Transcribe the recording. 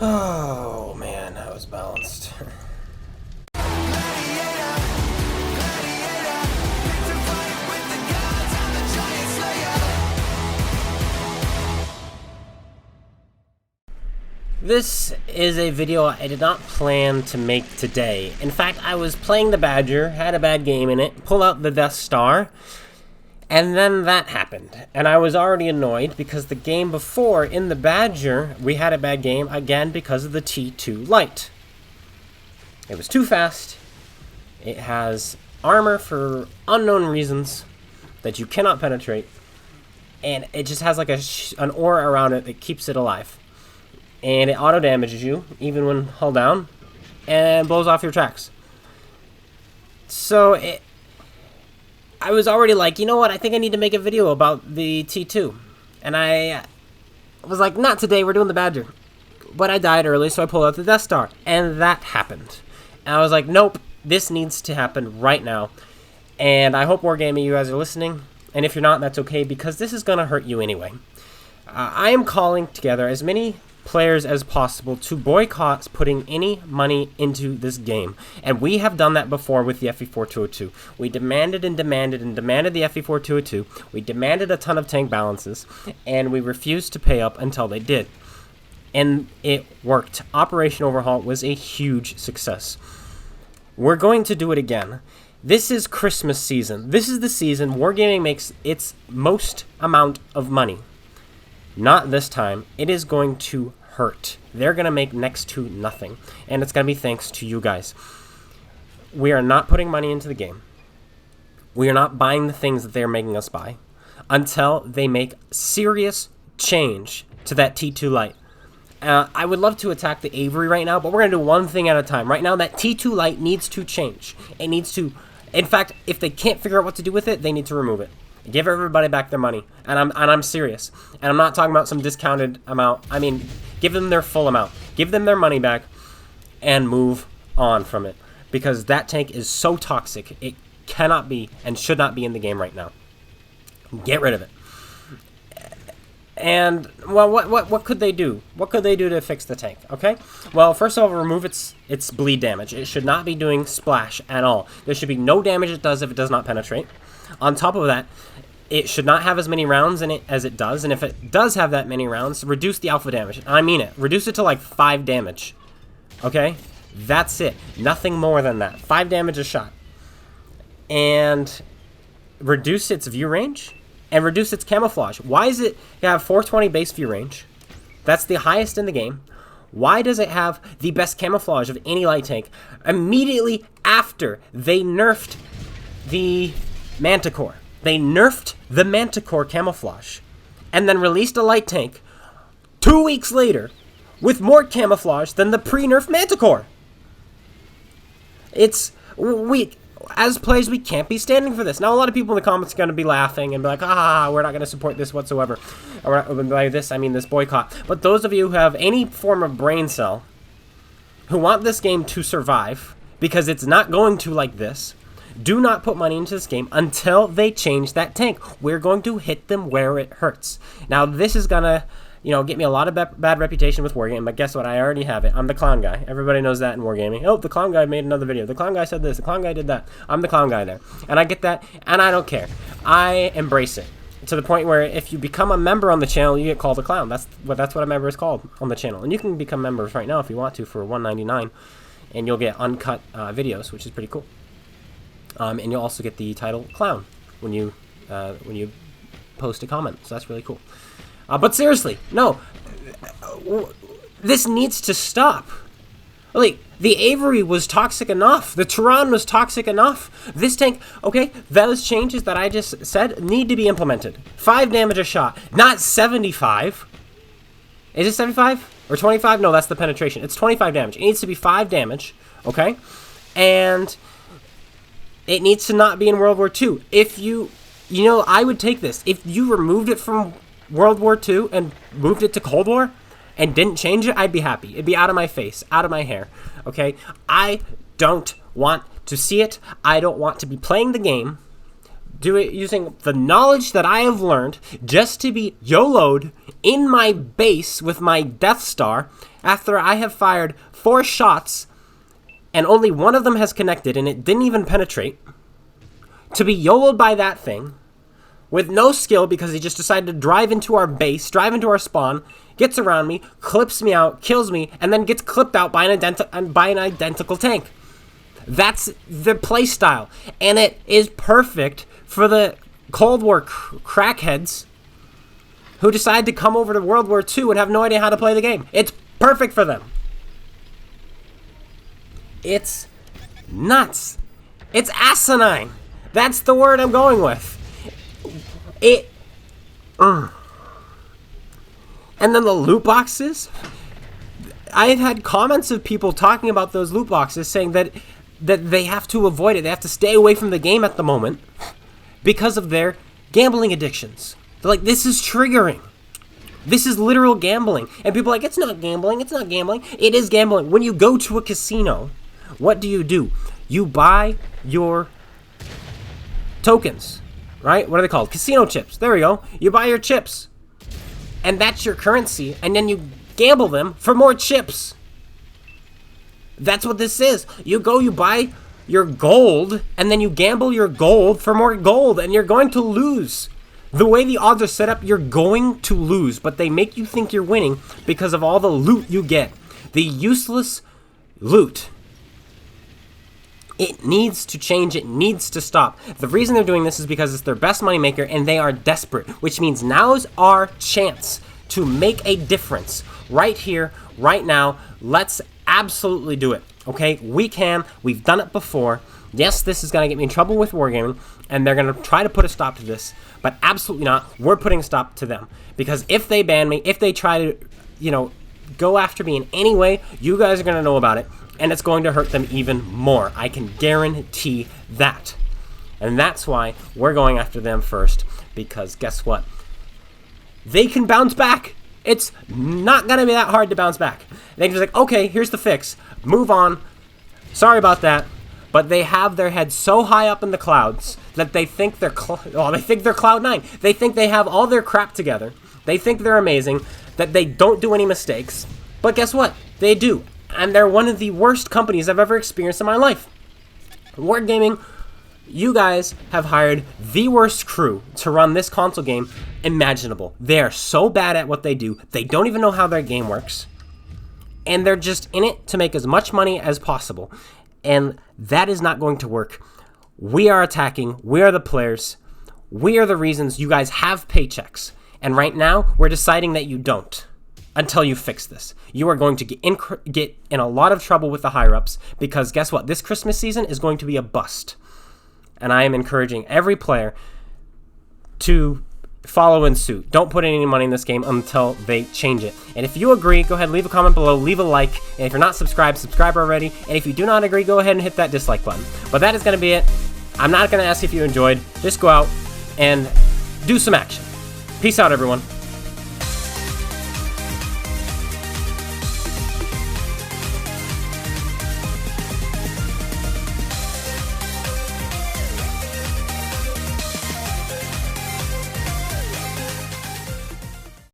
Oh man, that was balanced. This is a video I did not plan to make today. In fact, I was playing the Badger, had a bad game in it, pull out the Death Star, and then that happened. And I was already annoyed because the game before, in the Badger, we had a bad game, again, because of the T2 light. It was too fast. It has armor for unknown reasons that you cannot penetrate. And it just has like an aura around it that keeps it alive. And it auto-damages you, even when held down, and blows off your tracks. So, I was already like, you know what, I think I need to make a video about the T2. And I was like, not today, we're doing the Badger. But I died early, so I pulled out the Death Star. And that happened. And I was like, nope, this needs to happen right now. And I hope Wargaming, you guys are listening. And if you're not, that's okay, because this is going to hurt you anyway. I am calling together as many players as possible to boycott putting any money into this game. And we have done that before with the FE4202. We demanded and demanded and demanded the FE4202. We demanded a ton of tank balances, and we refused to pay up until they did. And it worked. Operation Overhaul was a huge success. We're going to do it again. This is Christmas season. This is the season Wargaming makes its most amount of money. Not this time. It is going to hurt. They're going to make next to nothing. And it's going to be thanks to you guys. We are not putting money into the game. We are not buying the things that they're making us buy until they make serious change to that T2 light. I would love to attack the Avery right now, but we're going to do one thing at a time. Right now, that T2 light needs to change. It needs to... In fact, if they can't figure out what to do with it, they need to remove it. Give everybody back their money, and I'm serious. And I'm not talking about some discounted amount. I mean, give them their full amount. Give them their money back, and move on from it. Because that tank is so toxic, it cannot be and should not be in the game right now. Get rid of it. And, well, what could they do? What could they do to fix the tank, okay? Well, first of all, remove its bleed damage. It should not be doing splash at all. There should be no damage it does if it does not penetrate. On top of that, it should not have as many rounds in it as it does, and if it does have that many rounds, reduce the alpha damage. I mean it. Reduce it to like 5 damage. Okay? That's it. Nothing more than that. 5 damage a shot. And reduce its view range, and reduce its camouflage. Why is it have 420 base view range? That's the highest in the game. Why does it have the best camouflage of any light tank immediately after they nerfed the Manticore? They nerfed the Manticore camouflage and then released a light tank 2 weeks later with more camouflage than the pre-nerf Manticore. As players, we can't be standing for this. Now, a lot of people in the comments are going to be laughing and be like, we're not going to support this whatsoever. Or by this, I mean this boycott. But those of you who have any form of brain cell, who want this game to survive, because it's not going to like this, do not put money into this game until they change that tank. We're going to hit them where it hurts. Now, this is going to, get me a lot of bad reputation with Wargaming, but guess what? I already have it. I'm the clown guy. Everybody knows that in Wargaming. Oh, the clown guy made another video. The clown guy said this. The clown guy did that. I'm the clown guy there. And I get that, and I don't care. I embrace it. To the point where if you become a member on the channel, you get called a clown. That's what a member is called on the channel. And you can become members right now if you want to for $1.99, and you'll get uncut videos, which is pretty cool. And you'll also get the title clown when you post a comment. So that's really cool. But seriously, no. This needs to stop. Like, the Avery was toxic enough. The Tehran was toxic enough. This tank, okay, those changes that I just said need to be implemented. 5 damage a shot, not 75. Is it 75 or 25? No, that's the penetration. It's 25 damage. It needs to be 5 damage, okay? And it needs to not be in World War II. If I would take this. If you removed it from World War II and moved it to Cold War and didn't change it, I'd be happy. It'd be out of my face, out of my hair, okay? I don't want to see it. I don't want to be playing the game do it using the knowledge that I have learned just to be YOLO'd in my base with my Death Star after I have fired 4 shots and only one of them has connected and it didn't even penetrate. To be YOLO'd by that thing with no skill because he just decided to drive into our base, drive into our spawn, gets around me, clips me out, kills me, and then gets clipped out by an identical tank. That's the playstyle, and it is perfect for the Cold War crackheads who decide to come over to World War II and have no idea how to play the game. It's perfect for them. It's nuts. It's asinine. That's the word I'm going with. And then the loot boxes. I've had comments of people talking about those loot boxes saying that they have to avoid it. They have to stay away from the game at the moment because of their gambling addictions. They're like, this is triggering. This is literal gambling. And people are like, it's not gambling. It's not gambling. It is gambling. When you go to a casino, what do? You buy your tokens, right? What are they called? Casino chips. There we go. You buy your chips. And that's your currency. And then you gamble them for more chips. That's what this is. You buy your gold, and then you gamble your gold for more gold, and you're going to lose. The way the odds are set up, you're going to lose, but they make you think you're winning because of all the loot you get. The useless loot. It needs to change. It needs to stop. The reason they're doing this is because it's their best moneymaker, and they are desperate, which means now's our chance to make a difference. Right here, right now. Let's absolutely do it. Okay? We can. We've done it before. Yes, this is going to get me in trouble with Wargaming, and they're going to try to put a stop to this, but absolutely not. We're putting a stop to them. Because if they ban me, if they try to, go after me in any way, you guys are going to know about it, and it's going to hurt them even more. I can guarantee that. And that's why we're going after them first, because guess what? They can bounce back. It's not going to be that hard to bounce back. They can just like, okay, here's the fix. Move on. Sorry about that. But they have their head so high up in the clouds that they think they're Cloud 9. They think they have all their crap together. They think they're amazing, that they don't do any mistakes. But guess what? They do. And they're one of the worst companies I've ever experienced in my life. Wargaming, you guys have hired the worst crew to run this console game imaginable. They are so bad at what they do. They don't even know how their game works. And they're just in it to make as much money as possible. And that is not going to work. We are attacking. We are the players. We are the reasons you guys have paychecks. And right now, we're deciding that you don't until you fix this. You are going to get in a lot of trouble with the higher-ups because guess what? This Christmas season is going to be a bust. And I am encouraging every player to follow in suit. Don't put any money in this game until they change it. And if you agree, go ahead, leave a comment below, leave a like. And if you're not subscribed, subscribe already. And if you do not agree, go ahead and hit that dislike button. But that is going to be it. I'm not going to ask if you enjoyed. Just go out and do some action. Peace out, everyone.